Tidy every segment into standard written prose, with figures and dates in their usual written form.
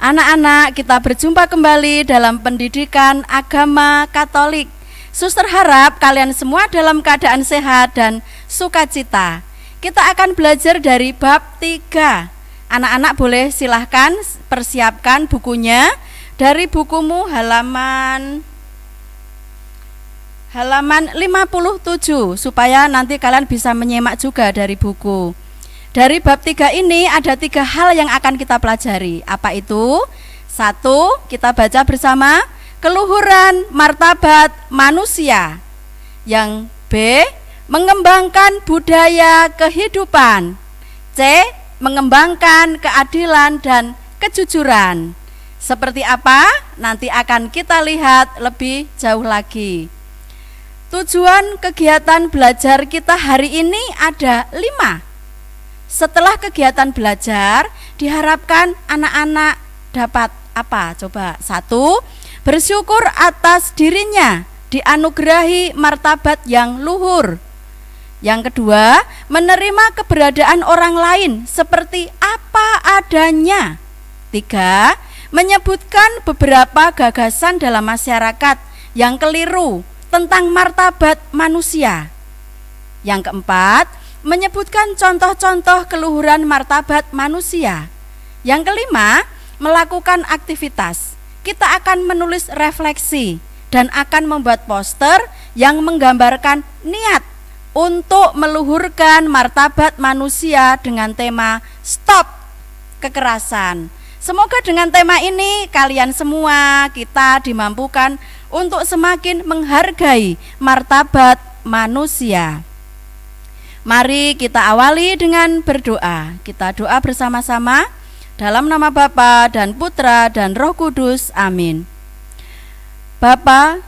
Anak-anak, kita berjumpa kembali dalam pendidikan agama Katolik. Suster harap kalian semua dalam keadaan sehat dan sukacita. Kita akan belajar dari bab 3. Anak-anak boleh silahkan persiapkan bukunya dari bukumu halaman 57 supaya nanti kalian bisa menyimak juga dari buku. Dari bab 3 ini ada 3 hal yang akan kita pelajari. Apa itu? 1, kita baca bersama keluhuran martabat manusia. Yang B, mengembangkan budaya kehidupan. C, mengembangkan keadilan dan kejujuran. Seperti apa? Nanti akan kita lihat lebih jauh lagi. Tujuan kegiatan belajar kita hari ini ada 5. Setelah kegiatan belajar, diharapkan anak-anak dapat apa? Coba. 1, bersyukur atas dirinya dianugerahi martabat yang luhur. Yang kedua, menerima keberadaan orang lain seperti apa adanya. 3, menyebutkan beberapa gagasan dalam masyarakat yang keliru tentang martabat manusia. Yang keempat, menyebutkan contoh-contoh keluhuran martabat manusia. Yang kelima, melakukan aktivitas. Kita akan menulis refleksi dan akan membuat poster yang menggambarkan niat untuk meluhurkan martabat manusia dengan tema Stop Kekerasan. Semoga dengan tema ini kalian semua kita dimampukan untuk semakin menghargai martabat manusia. Mari kita awali dengan berdoa. Kita doa bersama-sama dalam nama Bapa dan Putra dan Roh Kudus. Amin. Bapa,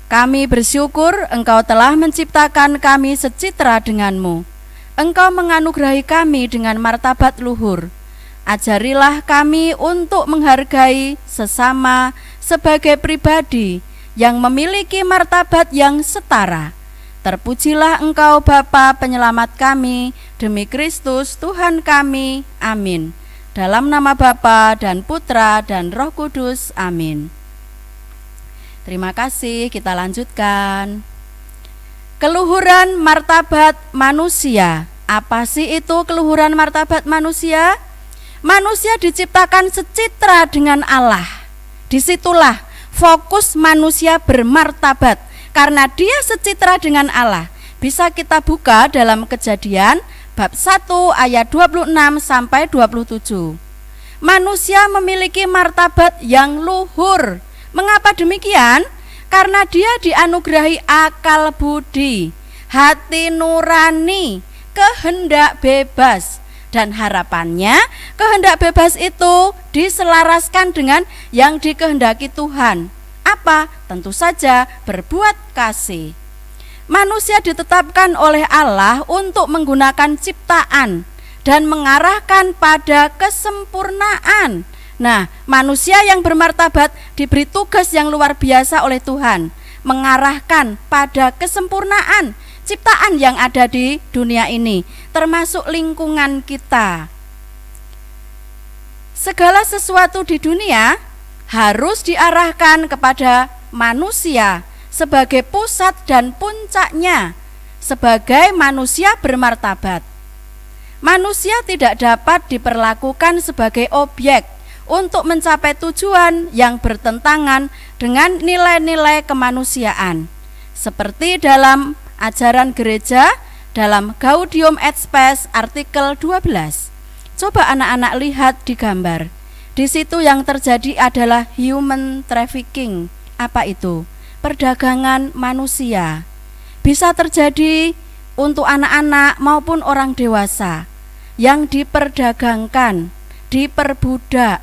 kami bersyukur Engkau telah menciptakan kami secitra denganmu. Engkau menganugerahi kami dengan martabat luhur. Ajarilah kami untuk menghargai sesama sebagai pribadi yang memiliki martabat yang setara. Terpujilah Engkau Bapa penyelamat kami, demi Kristus Tuhan kami. Amin. Dalam nama Bapa dan Putra dan Roh Kudus. Amin. Terima kasih, kita lanjutkan. Keluhuran martabat manusia. Apa sih itu keluhuran martabat manusia? Manusia diciptakan secitra dengan Allah. Disitulah fokus manusia bermartabat. Karena dia secitra dengan Allah. Bisa kita buka dalam Kejadian bab 1 ayat 26 sampai 27. Manusia memiliki martabat yang luhur. Mengapa demikian? Karena dia dianugerahi akal budi, hati nurani, kehendak bebas. Dan harapannya kehendak bebas itu diselaraskan dengan yang dikehendaki Tuhan. Apa? Tentu saja berbuat kasih. Manusia ditetapkan oleh Allah untuk menggunakan ciptaan dan mengarahkan pada kesempurnaan. Nah, manusia yang bermartabat diberi tugas yang luar biasa oleh Tuhan, mengarahkan pada kesempurnaan ciptaan yang ada di dunia ini, termasuk lingkungan kita. Segala sesuatu di dunia harus diarahkan kepada manusia sebagai pusat dan puncaknya, sebagai manusia bermartabat. Manusia tidak dapat diperlakukan sebagai objek untuk mencapai tujuan yang bertentangan dengan nilai-nilai kemanusiaan. Seperti dalam ajaran gereja dalam Gaudium et Spes artikel 12. Coba anak-anak lihat di gambar. Di situ yang terjadi adalah human trafficking. Apa itu? Perdagangan manusia. Bisa terjadi untuk anak-anak maupun orang dewasa yang diperdagangkan, diperbudak.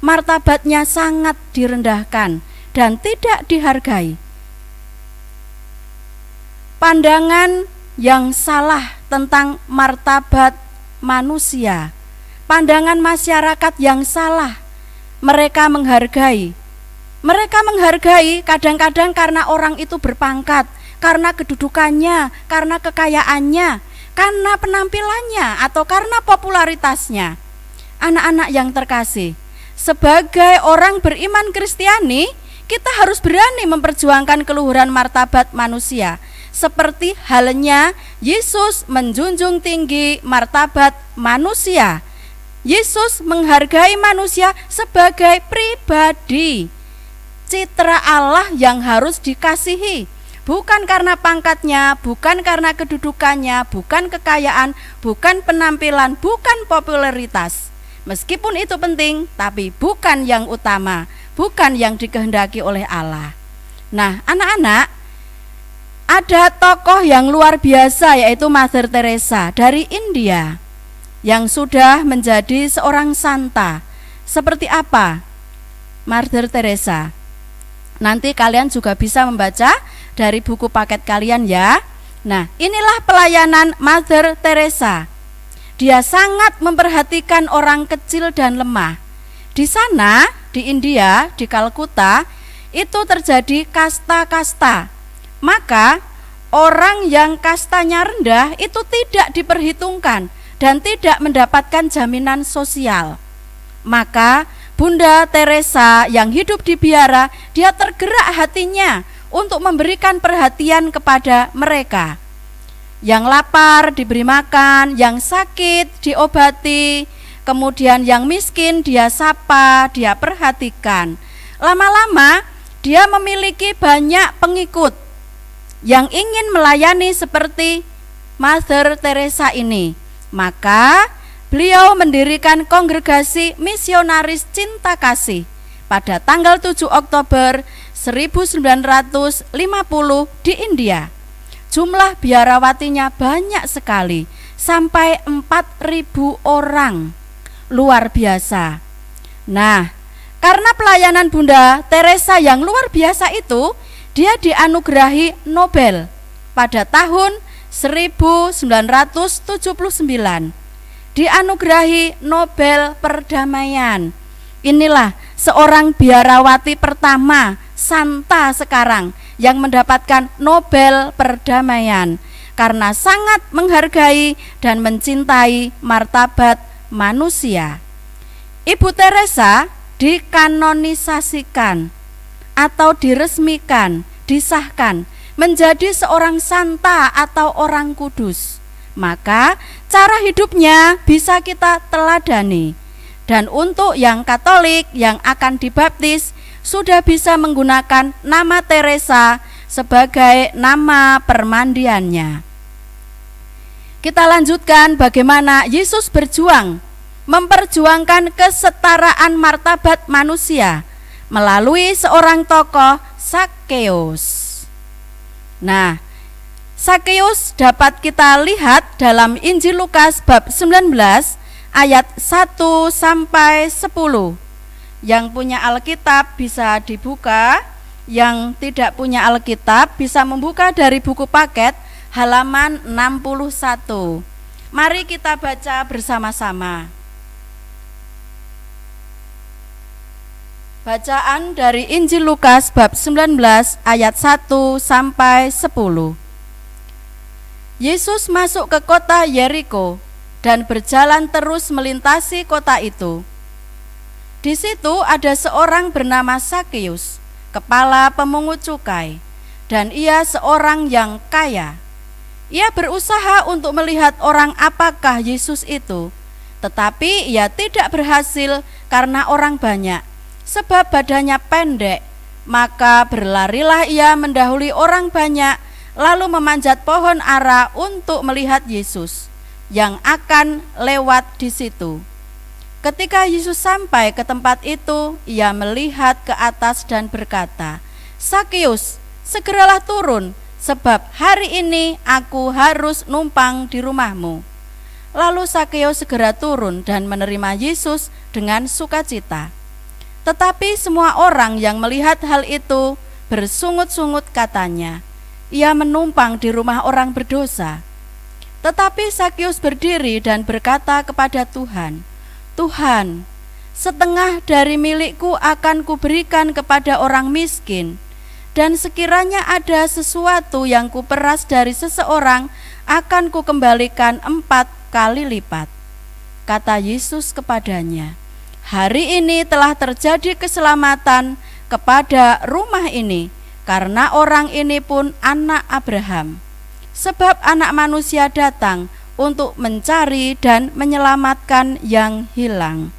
Martabatnya sangat direndahkan dan tidak dihargai. Pandangan yang salah tentang martabat manusia, pandangan masyarakat yang salah. Mereka menghargai kadang-kadang karena orang itu berpangkat, karena kedudukannya, karena kekayaannya, karena penampilannya, atau karena popularitasnya. Anak-anak yang terkasih, Sebagai orang beriman Kristiani, kita harus berani memperjuangkan keluhuran martabat manusia. Seperti halnya Yesus menjunjung tinggi martabat manusia. Yesus menghargai manusia sebagai pribadi. Citra Allah yang harus dikasihi, bukan karena pangkatnya, bukan karena kedudukannya, bukan kekayaan, bukan penampilan, bukan popularitas. Meskipun itu penting, tapi bukan yang utama, bukan yang dikehendaki oleh Allah. Nah, anak-anak, ada tokoh yang luar biasa, yaitu Mother Teresa dari India, yang sudah menjadi seorang santa. Seperti apa Mother Teresa? Nanti kalian juga bisa membaca dari buku paket kalian ya. Nah, inilah pelayanan Mother Teresa. Dia sangat memperhatikan orang kecil dan lemah. Di sana, di India, di Kalkuta, itu terjadi kasta-kasta. Maka orang yang kastanya rendah itu tidak diperhitungkan dan tidak mendapatkan jaminan sosial. Maka Bunda Teresa yang hidup di biara, dia tergerak hatinya untuk memberikan perhatian kepada mereka. Yang lapar diberi makan, yang sakit diobati, kemudian yang miskin dia sapa, dia perhatikan. Lama-lama dia memiliki banyak pengikut yang ingin melayani seperti Mother Teresa ini. Maka beliau mendirikan kongregasi misionaris cinta kasih pada tanggal 7 Oktober 1950 di India. Jumlah biarawatinya banyak sekali, sampai 4.000 orang. Luar biasa. Nah, karena pelayanan Bunda Teresa yang luar biasa itu, dia dianugerahi Nobel pada tahun 1979. Dianugerahi Nobel Perdamaian. Inilah seorang biarawati pertama, santa sekarang, yang mendapatkan Nobel Perdamaian karena sangat menghargai dan mencintai martabat manusia. Ibu Teresa dikanonisasikan atau diresmikan, disahkan menjadi seorang santa atau orang kudus. Maka cara hidupnya bisa kita teladani. Dan untuk yang Katolik yang akan dibaptis sudah bisa menggunakan nama Teresa sebagai nama permandiannya. Kita lanjutkan bagaimana Yesus berjuang memperjuangkan kesetaraan martabat manusia melalui seorang tokoh, Zakheus. Nah, Zakheus dapat kita lihat dalam Injil Lukas bab 19 ayat 1 sampai 10. Yang punya Alkitab bisa dibuka, yang tidak punya Alkitab bisa membuka dari buku paket halaman 61. Mari kita baca bersama-sama. Bacaan dari Injil Lukas bab 19 ayat 1 sampai 10. Yesus masuk ke kota Yeriko dan berjalan terus melintasi kota itu. Di situ ada seorang bernama Zakheus, kepala pemungut cukai, dan ia seorang yang kaya. Ia berusaha untuk melihat orang apakah Yesus itu, tetapi ia tidak berhasil karena orang banyak, sebab badannya pendek. Maka berlarilah ia mendahului orang banyak, lalu memanjat pohon ara untuk melihat Yesus yang akan lewat di situ. Ketika Yesus sampai ke tempat itu, ia melihat ke atas dan berkata, "Zakheus, segeralah turun, sebab hari ini aku harus numpang di rumahmu." Lalu Zakheus segera turun dan menerima Yesus dengan sukacita. Tetapi semua orang yang melihat hal itu bersungut-sungut katanya, "Ia menumpang di rumah orang berdosa." Tetapi Zakheus berdiri dan berkata kepada Tuhan, "Tuhan, setengah dari milikku akan kuberikan kepada orang miskin, dan sekiranya ada sesuatu yang kuperas dari seseorang, akan kukembalikan 4 kali lipat." Kata Yesus kepadanya, Hari ini telah terjadi keselamatan kepada rumah ini, karena orang ini pun anak Abraham. Sebab anak manusia datang untuk mencari dan menyelamatkan yang hilang.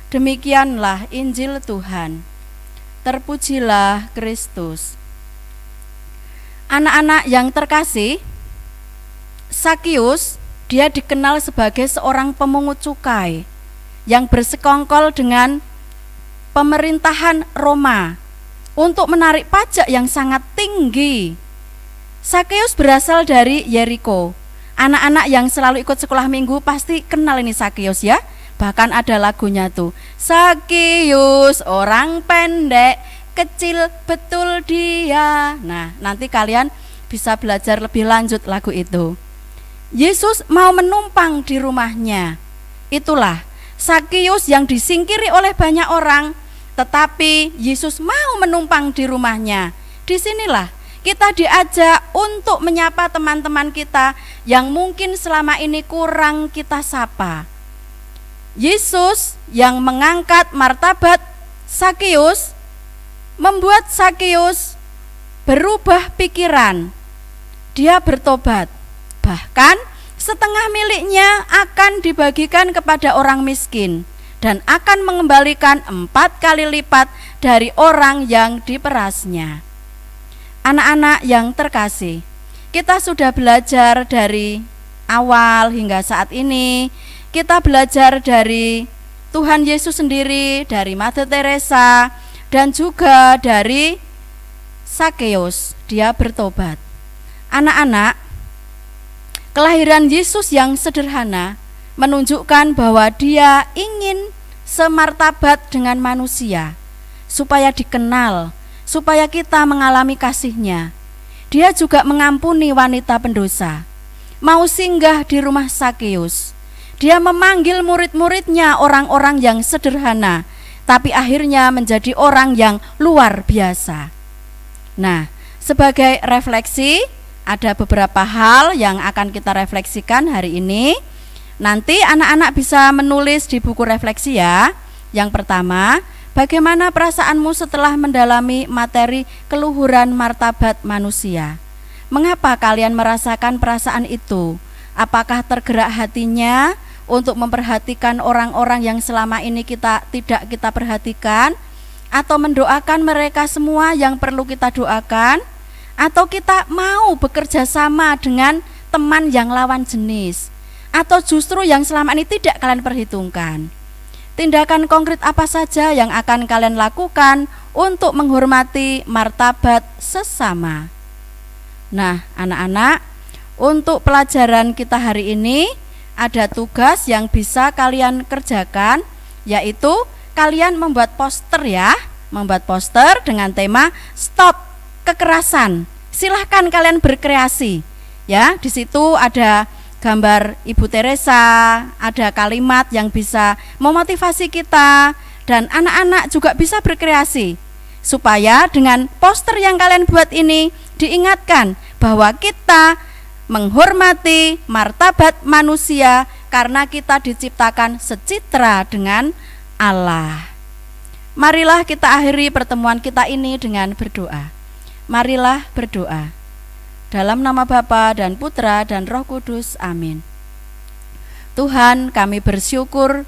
Demikianlah Injil Tuhan. Terpujilah Kristus. Anak-anak yang terkasih, Sakius dia dikenal sebagai seorang pemungut cukai yang bersekongkol dengan pemerintahan Roma untuk menarik pajak yang sangat tinggi. Sakius berasal dari Yeriko. Anak-anak yang selalu ikut sekolah minggu pasti kenal ini Sakius ya. Bahkan ada lagunya tuh, Sakius orang pendek, kecil betul dia. Nah, nanti kalian bisa belajar lebih lanjut lagu itu. Yesus mau menumpang di rumahnya. Itulah Sakius yang disingkiri oleh banyak orang, tetapi Yesus mau menumpang di rumahnya. Disinilah kita diajak untuk menyapa teman-teman kita yang mungkin selama ini kurang kita sapa. Yesus yang mengangkat martabat Sakius membuat Sakius berubah pikiran. Dia bertobat. Bahkan setengah miliknya akan dibagikan kepada orang miskin dan akan mengembalikan 4 kali lipat dari orang yang diperasnya. Anak-anak yang terkasih, kita sudah belajar dari awal hingga saat ini. Kita belajar dari Tuhan Yesus sendiri, dari Mother Teresa, dan juga dari Sakius. Dia bertobat. Anak-anak, kelahiran Yesus yang sederhana menunjukkan bahwa dia ingin semartabat dengan manusia, supaya dikenal, supaya kita mengalami kasih-Nya. Dia juga mengampuni wanita pendosa, mau singgah di rumah Sakius. Dia memanggil murid-muridnya orang-orang yang sederhana, tapi akhirnya menjadi orang yang luar biasa. Nah, sebagai refleksi, ada beberapa hal yang akan kita refleksikan hari ini. Nanti anak-anak bisa menulis di buku refleksi ya. Yang pertama, bagaimana perasaanmu setelah mendalami materi keluhuran martabat manusia? Mengapa kalian merasakan perasaan itu? Apakah tergerak hatinya untuk memperhatikan orang-orang yang selama ini tidak kita perhatikan, atau mendoakan mereka semua yang perlu kita doakan, atau kita mau bekerja sama dengan teman yang lawan jenis, atau justru yang selama ini tidak kalian perhitungkan? Tindakan konkret apa saja yang akan kalian lakukan untuk menghormati martabat sesama? Nah, anak-anak, untuk pelajaran kita hari ini ada tugas yang bisa kalian kerjakan, yaitu kalian membuat poster ya. Membuat poster dengan tema Stop Kekerasan. Silahkan kalian berkreasi ya. Di situ ada gambar Ibu Teresa, ada kalimat yang bisa memotivasi kita, dan anak-anak juga bisa berkreasi supaya dengan poster yang kalian buat ini diingatkan bahwa kita menghormati martabat manusia karena kita diciptakan secitra dengan Allah. Marilah kita akhiri pertemuan kita ini dengan berdoa. Marilah berdoa. Dalam nama Bapa dan Putra dan Roh Kudus. Amin. Tuhan, kami bersyukur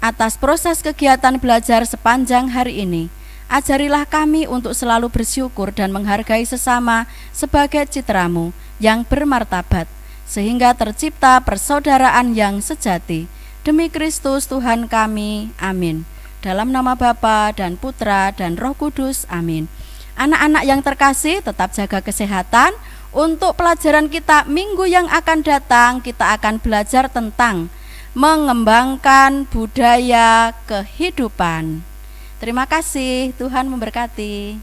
atas proses kegiatan belajar sepanjang hari ini. Ajarilah kami untuk selalu bersyukur dan menghargai sesama sebagai citra-Mu yang bermartabat, sehingga tercipta persaudaraan yang sejati. Demi Kristus Tuhan kami. Amin. Dalam nama Bapa dan Putra dan Roh Kudus. Amin. Anak-anak yang terkasih, tetap jaga kesehatan. Untuk pelajaran kita minggu yang akan datang, kita akan belajar tentang mengembangkan budaya kehidupan. Terima kasih, Tuhan memberkati.